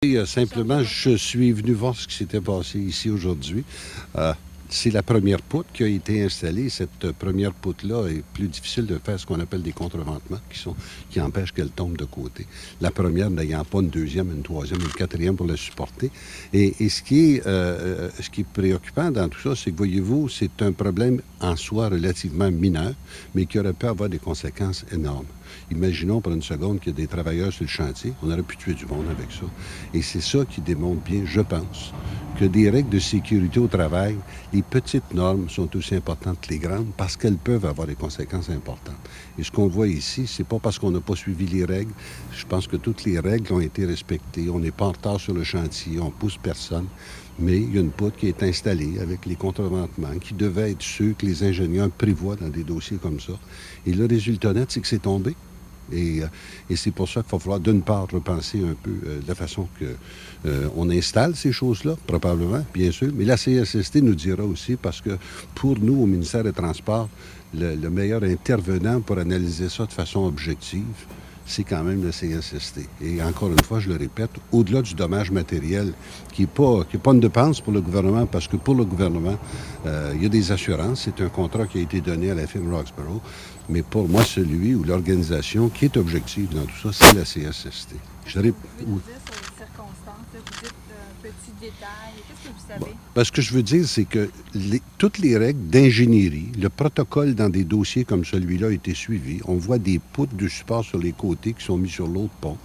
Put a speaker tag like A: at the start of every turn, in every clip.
A: Et, simplement, je suis venu voir ce qui s'était passé ici aujourd'hui. C'est la première poutre qui a été installée. Cette première poutre-là est plus difficile de faire ce qu'on appelle des contreventements qui empêchent qu'elle tombe de côté. La première n'ayant pas une deuxième, une troisième, une quatrième pour la supporter. Et ce qui est préoccupant dans tout ça, c'est que, voyez-vous, c'est un problème en soi relativement mineur, mais qui aurait pu avoir des conséquences énormes. Imaginons pour une seconde qu'il y a des travailleurs sur le chantier. On aurait pu tuer du monde avec ça. Et c'est ça qui démontre bien, je pense, que des règles de sécurité au travail, les petites normes sont aussi importantes que les grandes parce qu'elles peuvent avoir des conséquences importantes. Et ce qu'on voit ici, c'est pas parce qu'on n'a pas suivi les règles. Je pense que toutes les règles ont été respectées. On n'est pas en retard sur le chantier, on pousse personne. Mais il y a une poutre qui est installée avec les contreventements qui devaient être ceux que les ingénieurs prévoient dans des dossiers comme ça. Et le résultat net, c'est que c'est tombé. Et c'est pour ça qu'il va falloir, d'une part, repenser un peu la façon qu'on installe ces choses-là, probablement, bien sûr. Mais la CSST nous dira aussi, parce que pour nous, au ministère des Transports, le meilleur intervenant pour analyser ça de façon objective, c'est quand même la CSST. Et encore une fois, je le répète, au-delà du dommage matériel, qui n'est pas une dépense pour le gouvernement, parce que pour le gouvernement, il y a des assurances. C'est un contrat qui a été donné à la firme Roxborough. Mais pour moi, celui ou l'organisation qui est objective dans tout ça, c'est la CSST.
B: Je dirais... Vous dire sur les circonstances, vous dites petits détails. Qu'est-ce que vous savez?
A: Bon, ce que je veux dire, c'est que toutes les règles d'ingénierie, le protocole dans des dossiers comme celui-là a été suivi. On voit des poutres de support sur les côtés qui sont mis sur l'autre pont.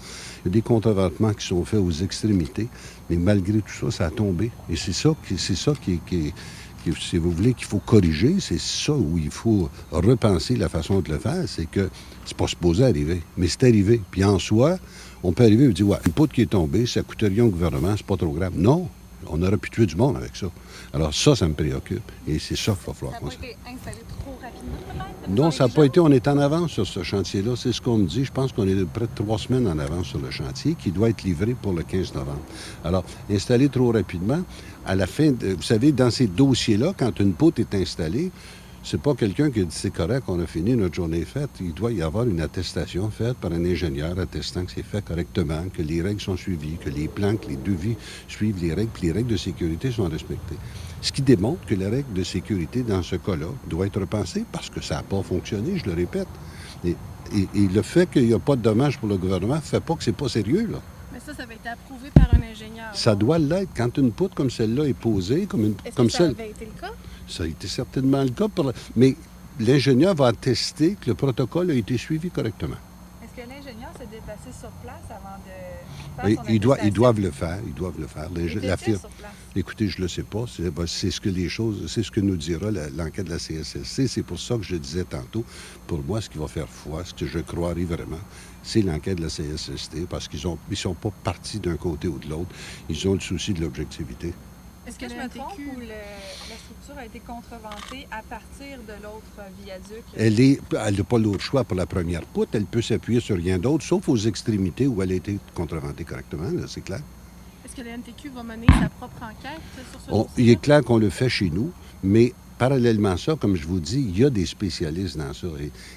A: Il y a des contreventements qui sont faits aux extrémités. Mais malgré tout ça, ça a tombé. Et c'est ça qui si vous voulez, qu'il faut corriger, c'est ça où il faut repenser la façon de le faire, c'est que c'est pas supposé arriver, mais c'est arrivé. Puis en soi, on peut arriver et dire, ouais, une poutre qui est tombée, ça coûte rien au gouvernement, c'est pas trop grave. Non, on aurait pu tuer du monde avec ça. Alors ça me préoccupe. Et c'est ça qu'il va falloir qu'on...
B: Ça n'a pas été installé trop rapidement, peut-être?
A: Non, ça n'a pas été. On est en avance sur ce chantier-là. C'est ce qu'on me dit. Je pense qu'on est près de 3 semaines en avance sur le chantier qui doit être livré pour le 15 novembre. Alors, installé trop rapidement, à la fin, vous savez, dans ces dossiers-là, quand une poutre est installée, c'est pas quelqu'un qui dit c'est correct, on a fini, notre journée est faite. Il doit y avoir une attestation faite par un ingénieur attestant que c'est fait correctement, que les règles sont suivies, que les plans, que les devis suivent les règles, puis les règles de sécurité sont respectées. Ce qui démontre que la règle de sécurité, dans ce cas-là, doit être repensée parce que ça n'a pas fonctionné, je le répète. Et le fait qu'il n'y a pas de dommages pour le gouvernement ne fait pas que c'est pas sérieux, là.
B: Mais ça avait été approuvé par un ingénieur.
A: Ça doit l'être. Quand une poutre comme celle-là est posée,
B: Est-ce que ça avait été le cas?
A: Ça a été certainement le cas, mais l'ingénieur va attester que le protocole a été suivi correctement.
B: Est-ce que l'ingénieur s'est déplacé sur place avant de faire son attestation?
A: Ils doivent le faire. Ils doivent le faire.
B: La firme... sur place?
A: Écoutez, je ne le sais pas. C'est ce que nous dira l'enquête de la CSST. C'est pour ça que je disais tantôt, pour moi, ce qui va faire foi, ce que je croirais vraiment, c'est l'enquête de la CSST, parce qu'ils ne sont pas partis d'un côté ou de l'autre. Ils ont le souci de l'objectivité.
B: Est-ce que je me trompe ou la structure a été contreventée à partir de l'autre viaduc?
A: Elle n'a pas l'autre choix pour la première poutre. Elle peut s'appuyer sur rien d'autre, sauf aux extrémités où elle a été contreventée correctement, là, c'est clair.
B: Est-ce que la NTQ va mener sa propre enquête sur ce dossier?
A: Il est clair qu'on le fait chez nous, mais parallèlement à ça, comme je vous dis, il y a des spécialistes dans ça.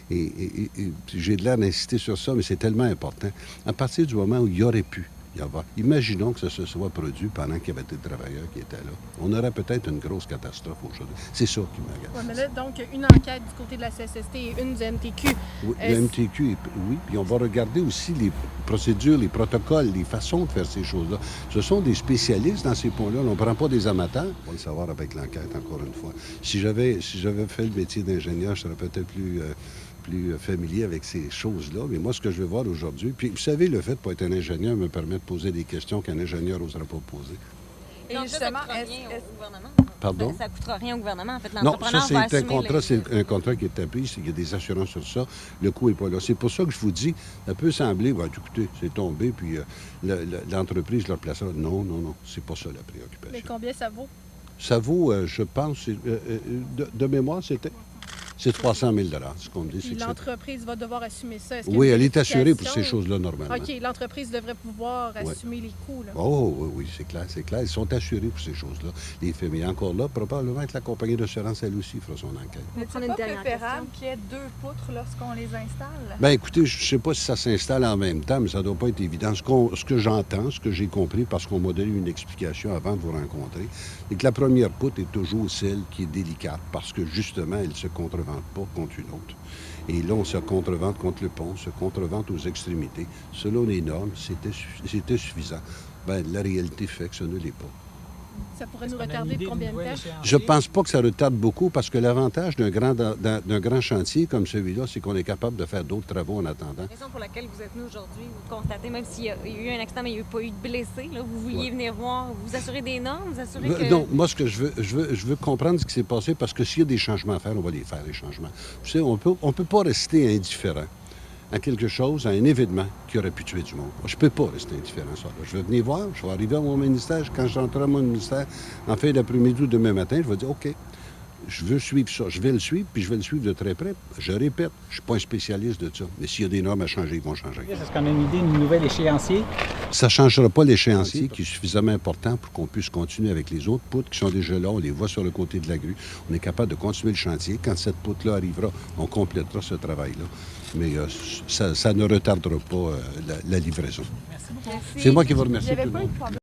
A: Et j'ai de l'air d'insister sur ça, mais c'est tellement important. À partir du moment où il y aurait pu y avoir... Imaginons que ça se soit produit pendant qu'il y avait des travailleurs qui étaient là. On aurait peut-être une grosse catastrophe aujourd'hui. C'est ça qui m'agace.
B: Oui, mais là, donc, une enquête du côté de la CSST et une du MTQ.
A: Oui, le MTQ, oui. Puis on va regarder aussi les procédures, les protocoles, les façons de faire ces choses-là. Ce sont des spécialistes dans ces points-là. On ne prend pas des amateurs. On va le savoir avec l'enquête, encore une fois. Si j'avais fait le métier d'ingénieur, je serais peut-être plus familier avec ces choses-là. Mais moi, ce que je vais voir aujourd'hui... Puis, vous savez, le fait de ne pas être un ingénieur me permet de poser des questions qu'un ingénieur n'oserait pas poser.
B: Et donc,
C: justement,
B: ça coûtera rien au gouvernement?
A: Pardon?
C: Ça ne coûtera rien au gouvernement. En fait,
A: Non,
C: l'entrepreneur
A: ça,
C: va
A: c'est
C: assumer
A: un contrat qui est établi. Il y a des assurances sur ça. Le coût n'est pas là. C'est pour ça que je vous dis, ça peut sembler, écoutez, c'est tombé, puis l'entreprise leur placera. Non, c'est pas ça la préoccupation.
B: Mais combien ça vaut?
A: Ça vaut, je pense, de mémoire, c'était... C'est 300 000 Ce qu'on me dit, c'est
C: Puis
A: que
C: l'entreprise va devoir assumer ça. Est-ce qu'il y a
A: oui,
C: une
A: elle est assurée pour
C: vérification?
A: ces choses-là, normalement.
C: OK, l'entreprise devrait pouvoir assumer les coûts. Là.
A: Oh, oui, oui, c'est clair, c'est clair. Ils sont assurés pour ces choses-là. Les familles, encore là, probablement que la compagnie d'assurance, elle aussi, fera son enquête.
B: Mais
D: prendre
B: c'est
D: une
B: pas
D: dernière
B: préférable qu'il y ait 2 poutres lorsqu'on les installe?
A: Bien, écoutez, je ne sais pas si ça s'installe en même temps, mais ça ne doit pas être évident. Ce que j'entends, ce que j'ai compris, parce qu'on m'a donné une explication avant de vous rencontrer, c'est que la première poutre est toujours celle qui est délicate, parce que justement, elle ne se contrevente pas contre une autre. Et là, on se contrevente contre le pont, se contrevente aux extrémités. Selon les normes, c'était suffisant. Bien, la réalité fait que ce ne l'est pas.
C: Ça pourrait nous retarder de combien de temps?
A: Je ne pense pas que ça retarde beaucoup parce que l'avantage d'un grand chantier comme celui-là, c'est qu'on est capable de faire d'autres travaux en attendant.
D: La raison pour laquelle vous êtes venu aujourd'hui, vous constatez, même s'il y a eu un accident, mais il n'y a pas eu de blessés, là, vous vouliez venir voir, vous assurer des normes, vous assurer que...
A: Non, moi, ce que je veux comprendre ce qui s'est passé parce que s'il y a des changements à faire, on va les faire, les changements. Vous savez, on peut pas rester indifférent à quelque chose, à un événement qui aurait pu tuer du monde. Je ne peux pas rester indifférent à ça. Je vais venir voir, je vais arriver à mon ministère. Quand j'entrerai à mon ministère en fin d'après-midi ou demain matin, je vais dire, OK, je veux suivre ça. Je vais le suivre, puis je vais le suivre de très près. Je répète, je ne suis pas un spécialiste de ça. Mais s'il y a des normes à changer, ils vont changer.
E: Est-ce qu'on a une idée d'un nouvel échéancier?
A: Ça ne changera pas l'échéancier qui est suffisamment important pour qu'on puisse continuer avec les autres poutres qui sont déjà là. On les voit sur le côté de la grue. On est capable de continuer le chantier. Quand cette poutre-là arrivera, on complétera ce travail-là. Mais ça ne retardera pas la livraison.
D: Merci.
A: C'est moi qui vous remercie.
B: Il n'y avait
A: tout le
B: pas eu
A: monde.
B: de problème.